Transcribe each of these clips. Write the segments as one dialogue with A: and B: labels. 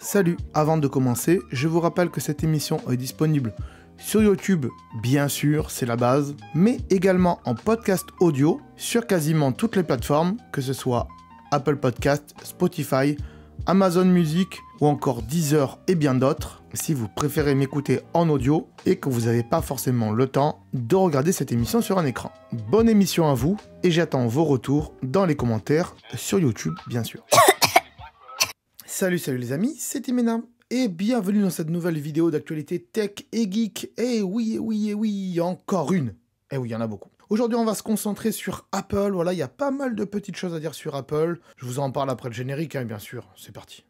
A: Salut, avant de commencer, je vous rappelle que cette émission est disponible sur YouTube, bien sûr, c'est la base, mais également en podcast audio sur quasiment toutes les plateformes, que ce soit Apple Podcast, Spotify, Amazon Music ou encore Deezer et bien d'autres, si vous préférez m'écouter en audio et que vous n'avez pas forcément le temps de regarder cette émission sur un écran. Bonne émission à vous et j'attends vos retours dans les commentaires sur YouTube, bien sûr. Salut les amis, c'est Imena et bienvenue dans cette nouvelle vidéo d'actualité tech et geek. Et oui, encore une. Et oui, il y en a beaucoup. Aujourd'hui, on va se concentrer sur Apple. Voilà, il y a pas mal de petites choses à dire sur Apple. Je vous en parle après le générique, hein, bien sûr. C'est parti.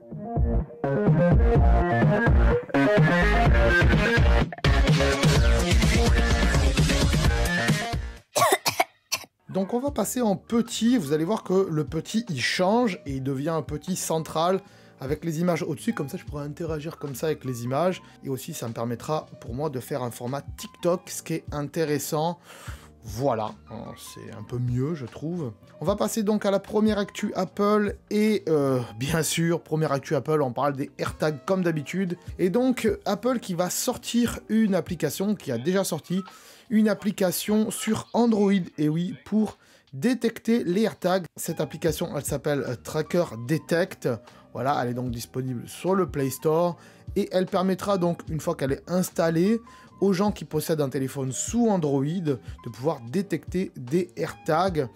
A: Donc on va passer en petit. Vous allez voir que le petit, il change et il devient un petit central avec les images au-dessus. Comme ça, je pourrai interagir comme ça avec les images. Et aussi, ça me permettra pour moi de faire un format TikTok, ce qui est intéressant. Voilà, c'est un peu mieux, je trouve. On va passer donc à la première actu Apple. Et bien sûr, première actu Apple, on parle des AirTags comme d'habitude. Et donc, Apple qui va sortir une application, qui a déjà sorti, une application sur Android, et oui, pour détecter les AirTags. Cette application, elle s'appelle Tracker Detect. Voilà, elle est donc disponible sur le Play Store. Et elle permettra donc, une fois qu'elle est installée, aux gens qui possèdent un téléphone sous Android de pouvoir détecter des AirTags.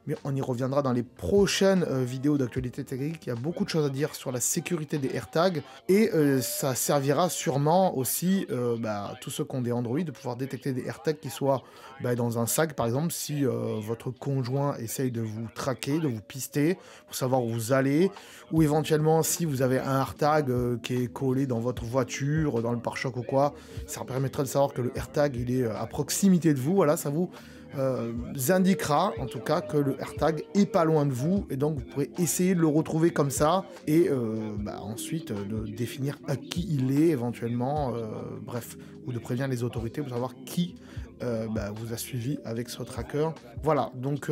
A: Mais on y reviendra dans les prochaines vidéos d'actualité technique. Il y a beaucoup de choses à dire sur la sécurité des AirTags. Et ça servira sûrement aussi, tous ceux qui ont des Android, de pouvoir détecter des AirTags qui soient dans un sac, par exemple, si votre conjoint essaye de vous traquer, de vous pister, pour savoir où vous allez. Ou éventuellement, si vous avez un AirTag qui est collé dans votre voiture, dans le pare-choc ou quoi, ça permettra de savoir que le AirTag, il est à proximité de vous. Voilà, ça vous indiquera en tout cas que le AirTag est pas loin de vous et donc vous pourrez essayer de le retrouver comme ça et ensuite de définir à qui il est éventuellement, bref, ou de prévenir les autorités pour savoir qui vous a suivi avec ce tracker. Voilà, donc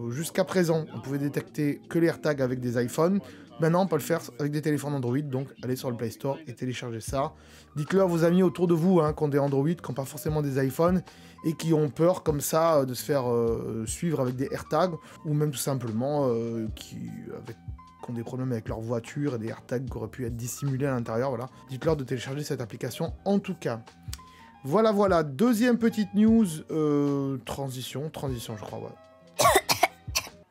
A: jusqu'à présent on pouvait détecter que les AirTags avec des iPhones. Maintenant, on peut le faire avec des téléphones Android, donc allez sur le Play Store et téléchargez ça. Dites-le à vos amis autour de vous, qui ont des Android, qui n'ont pas forcément des iPhones, et qui ont peur comme ça de se faire suivre avec des AirTags, ou même tout simplement qui ont des problèmes avec leur voiture et des AirTags qui auraient pu être dissimulés à l'intérieur. Voilà. Dites-leur de télécharger cette application en tout cas. Voilà. Deuxième petite news, transition, je crois, ouais.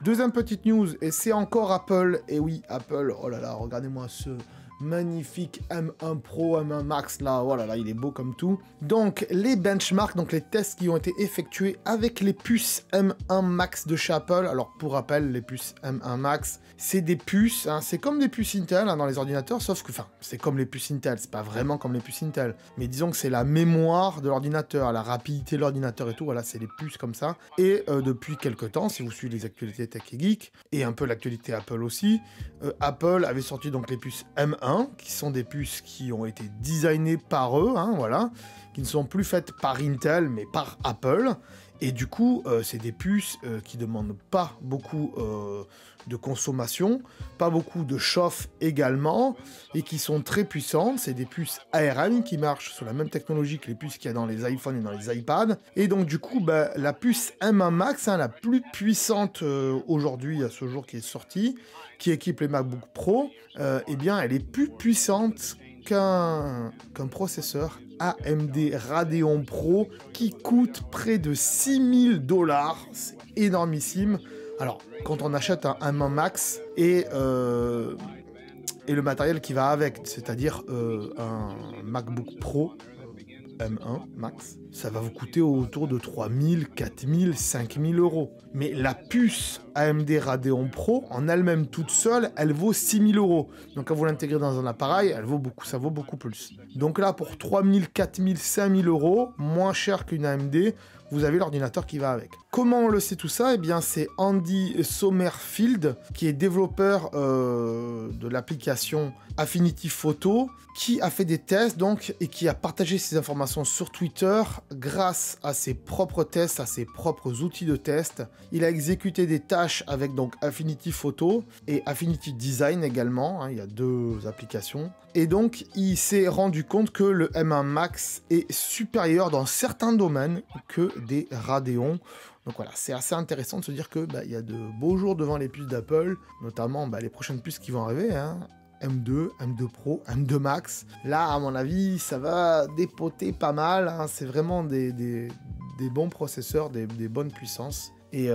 A: Deuxième petite news, et c'est encore Apple. Et oui, Apple, oh là là, regardez-moi ce magnifique M1 Pro, M1 Max, là, oh là là, il est beau comme tout. Donc, les benchmarks, donc les tests qui ont été effectués avec les puces M1 Max de chez Apple. Alors, pour rappel, les puces M1 Max, c'est des puces, c'est comme des puces Intel dans les ordinateurs, sauf que, c'est comme les puces Intel, c'est pas vraiment comme les puces Intel, mais disons que c'est la mémoire de l'ordinateur, la rapidité de l'ordinateur et tout, voilà, c'est les puces comme ça. Et depuis quelques temps, si vous suivez les actualités tech et geek, et un peu l'actualité Apple aussi, Apple avait sorti donc les puces M1, qui sont des puces qui ont été designées par eux, voilà, qui ne sont plus faites par Intel, mais par Apple. Et du coup, c'est des puces qui demandent pas beaucoup de consommation, pas beaucoup de chauffe également, et qui sont très puissantes. C'est des puces ARM qui marchent sur la même technologie que les puces qu'il y a dans les iPhones et dans les iPads. Et donc du coup, la puce M1 Max, la plus puissante aujourd'hui, à ce jour qui est sortie, qui équipe les MacBook Pro, elle est plus puissante qu'un processeur AMD Radeon Pro qui coûte près de 6 000 $. C'est énormissime. Alors, quand on achète un M1 Max et le matériel qui va avec, c'est-à-dire un MacBook Pro M1 Max, ça va vous coûter autour de 3 000, 4 000, 5 000 €. Mais la puce AMD Radeon Pro, en elle-même toute seule, elle vaut 6 000 €. Donc quand vous l'intégrez dans un appareil, ça vaut beaucoup plus. Donc là, pour 3 000, 4 000, 5 000 €, moins cher qu'une AMD, vous avez l'ordinateur qui va avec. Comment on le sait tout ça ? Eh bien, c'est Andy Sommerfield, qui est développeur de l'application Affinity Photo, qui a fait des tests donc, et qui a partagé ces informations sur Twitter grâce à ses propres tests, à ses propres outils de test. Il a exécuté des tâches avec donc Affinity Photo et Affinity Design également, hein, il y a 2 applications. Et donc, il s'est rendu compte que le M1 Max est supérieur dans certains domaines que des Radeon. Donc voilà, c'est assez intéressant de se dire que y a de beaux jours devant les puces d'Apple, notamment les prochaines puces qui vont arriver, hein. M2, M2 Pro, M2 Max. Là, à mon avis, ça va dépoter pas mal, hein. C'est vraiment des bons processeurs, des bonnes puissances. Et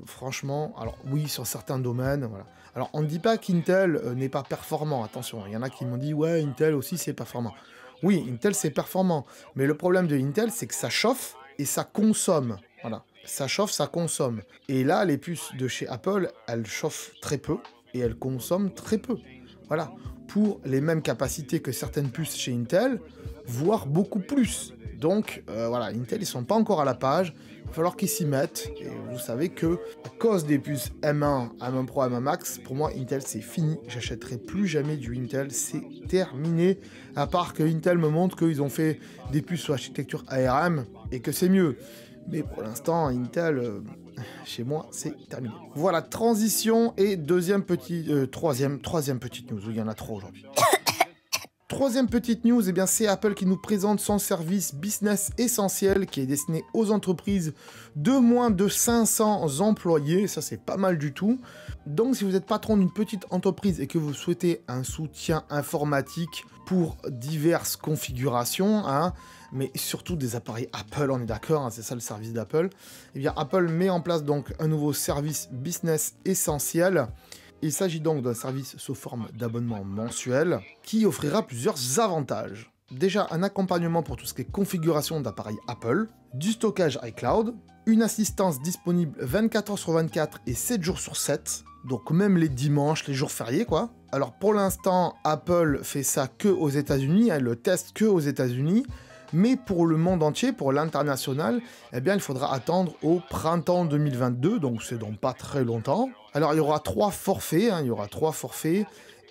A: franchement, alors oui, sur certains domaines, voilà. Alors, on ne dit pas qu'Intel n'est pas performant, attention, il y en a qui m'ont dit « Ouais, Intel aussi, c'est performant ». Oui, Intel, c'est performant, mais le problème de Intel, c'est que ça chauffe et ça consomme, voilà. Ça chauffe, ça consomme. Et là, les puces de chez Apple, elles chauffent très peu et elles consomment très peu. Voilà, pour les mêmes capacités que certaines puces chez Intel, voire beaucoup plus. Donc voilà, Intel, ils sont pas encore à la page, il va falloir qu'ils s'y mettent. Et vous savez que, à cause des puces M1, M1 Pro, M1 Max, pour moi, Intel, c'est fini. J'achèterai plus jamais du Intel, c'est terminé. À part que Intel me montre qu'ils ont fait des puces sur architecture ARM et que c'est mieux. Mais pour l'instant, Intel, chez moi, c'est terminé. Voilà, transition et troisième petite news. Il y en a trop aujourd'hui. Troisième petite news, eh bien c'est Apple qui nous présente son service Business Essentiel qui est destiné aux entreprises de moins de 500 employés. Ça, c'est pas mal du tout. Donc, si vous êtes patron d'une petite entreprise et que vous souhaitez un soutien informatique pour diverses configurations, hein, mais surtout des appareils Apple, on est d'accord, hein, c'est ça le service d'Apple, eh bien Apple met en place donc un nouveau service Business Essentiel. Il s'agit donc d'un service sous forme d'abonnement mensuel qui offrira plusieurs avantages. Déjà, un accompagnement pour tout ce qui est configuration d'appareils Apple, du stockage iCloud, une assistance disponible 24 h sur 24 et 7 jours sur 7, donc même les dimanches, les jours fériés quoi. Alors pour l'instant, Apple fait ça que aux États-Unis, elle le teste que aux États-Unis, mais pour le monde entier, pour l'international, eh bien il faudra attendre au printemps 2022, donc c'est dans pas très longtemps. Alors il y aura 3 forfaits,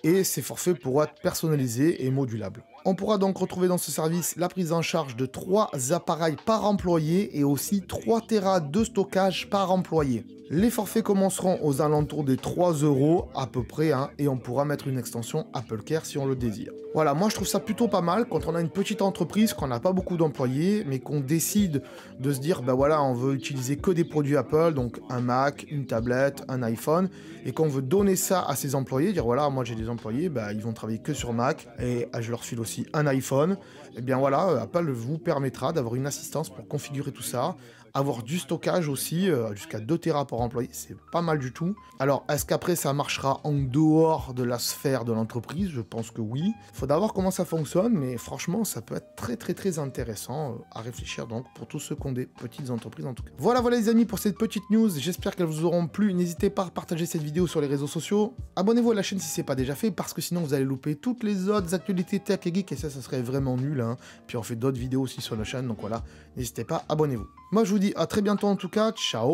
A: et ces forfaits pourront être personnalisés et modulables. On pourra donc retrouver dans ce service la prise en charge de 3 appareils par employé et aussi 3 Tera de stockage par employé. Les forfaits commenceront aux alentours des 3 € à peu près, hein, et on pourra mettre une extension Apple Care si on le désire. Voilà, moi je trouve ça plutôt pas mal quand on a une petite entreprise, qu'on n'a pas beaucoup d'employés, mais qu'on décide de se dire, ben voilà, on veut utiliser que des produits Apple, donc un Mac, une tablette, un iPhone, et qu'on veut donner ça à ses employés, dire voilà, moi j'ai des employés, ben, ils vont travailler que sur Mac, et je leur file aussi un iPhone, et bien voilà, Apple vous permettra d'avoir une assistance pour configurer tout ça, avoir du stockage aussi, jusqu'à 2 Tera par employé, c'est pas mal du tout. Alors, est-ce qu'après ça marchera en dehors de la sphère de l'entreprise? Je pense que oui. Faudra voir comment ça fonctionne, mais franchement, ça peut être très intéressant à réfléchir donc pour tous ceux qui ont des petites entreprises en tout cas. Voilà les amis pour cette petite news, j'espère qu'elles vous auront plu. N'hésitez pas à partager cette vidéo sur les réseaux sociaux. Abonnez-vous à la chaîne si c'est pas déjà fait, parce que sinon vous allez louper toutes les autres actualités tech et geek, et ça serait vraiment nul, hein. Puis on fait d'autres vidéos aussi sur la chaîne, donc voilà, n'hésitez pas, abonnez-vous. Moi je vous dis à très bientôt en tout cas, ciao,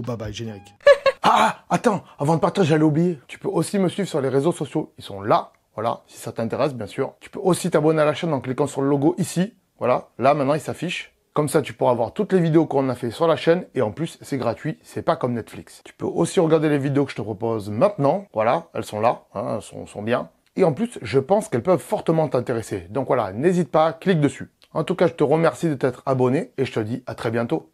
A: bye bye, générique. Ah, attends, avant de partir, j'allais oublier. Tu peux aussi me suivre sur les réseaux sociaux, ils sont là, voilà, si ça t'intéresse bien sûr. Tu peux aussi t'abonner à la chaîne en cliquant sur le logo ici, voilà, là maintenant il s'affiche. Comme ça, tu pourras voir toutes les vidéos qu'on a fait sur la chaîne, et en plus, c'est gratuit, c'est pas comme Netflix. Tu peux aussi regarder les vidéos que je te propose maintenant, voilà, elles sont là, hein, elles sont bien. Et en plus, je pense qu'elles peuvent fortement t'intéresser. Donc voilà, n'hésite pas, clique dessus. En tout cas, je te remercie de t'être abonné et je te dis à très bientôt.